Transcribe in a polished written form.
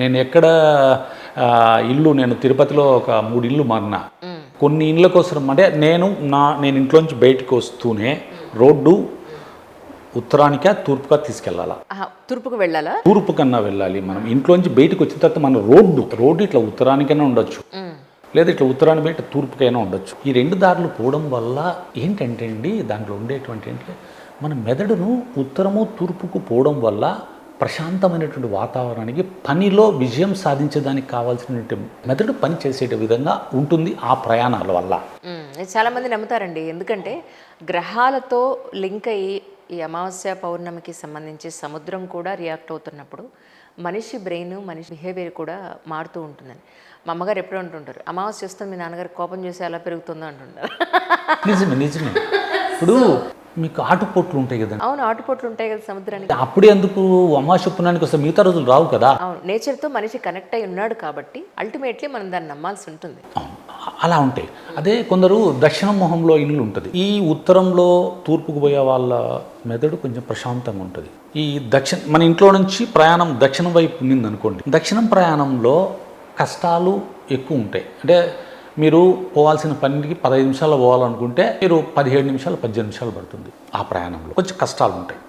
నేను ఎక్కడ నేను తిరుపతిలో ఒక 3 ఇళ్ళు మారినా. కొన్ని ఇళ్ళ కోసం అంటే నేను ఇంట్లోంచి బయటకు వస్తూనే రోడ్డు ఉత్తరానికా తూర్పుగా తీసుకెళ్ళాలా? తూర్పుకు వెళ్ళాలా? తూర్పు కన్నా వెళ్ళాలి. మనం ఇంట్లోంచి బయటకు వచ్చిన తర్వాత మన రోడ్డు ఇట్లా ఉత్తరానికైనా ఉండొచ్చు, లేదా ఇట్లా ఉత్తరాన్ని బయట తూర్పుకైనా ఉండొచ్చు. ఈ 2 దారులు పోవడం వల్ల ఏంటంటే అండి, దాంట్లో ఉండేటువంటి మన మెదడును ఉత్తరము తూర్పుకు పోవడం వల్ల ప్రశాంతమైనటువంటి వాతావరణానికి పనిలో విజయం సాధించడానికి కావాల్సినటువంటి మెదడు పని చేసే విధంగా ఉంటుంది ఆ ప్రయాణాల వల్ల. చాలామంది నమ్ముతారండి. ఎందుకంటే గ్రహాలతో లింక్ అయ్యి ఈ అమావాస్య పౌర్ణమికి సంబంధించి సముద్రం కూడా రియాక్ట్ అవుతున్నప్పుడు మనిషి బ్రెయిన్, మనిషి బిహేవియర్ కూడా మారుతూ ఉంటుందని మా అమ్మగారు ఎప్పుడూ అంటుంటారు. అమావాస్య వస్తే మీ నాన్నగారు కోపం చేసి ఎలా పెరుగుతుందో అంటుంటారు. నిజమే. ఇప్పుడు మీకు ఆటుపోట్లు ఉంటాయి కదా. అవును, ఆటుపోట్లు ఉంటాయి కదా సముద్రానికి. అప్పుడే ఎందుకు అమావాస్య పుణ్యానికి వస్తే మిగతా రోజులు రావు కదా. అవును, నేచర్తో మనిషి కనెక్ట్ అయి ఉన్నాడు కాబట్టి అల్టిమేట్లీ మనం దాన్ని నమ్మాల్సి ఉంటుంది. అలా ఉంటాయి. అదే కొందరు దక్షిణ మొహంలో ఇల్లు ఉంటుంది. ఈ ఉత్తరంలో తూర్పుకు పోయే వాళ్ళ మెదడు కొంచెం ప్రశాంతంగా ఉంటుంది. ఈ మన ఇంట్లో నుంచి ప్రయాణం దక్షిణం వైపు ఉండిందనుకోండి, దక్షిణం ప్రయాణంలో కష్టాలు ఎక్కువ ఉంటాయి. అంటే మీరు పోవాల్సిన పనికి 15 నిమిషాల్లో పోవాలనుకుంటే మీరు 17 నిమిషాలు 18 నిమిషాలు పడుతుంది. ఆ ప్రయాణంలో కొంచెం కష్టాలు ఉంటాయి.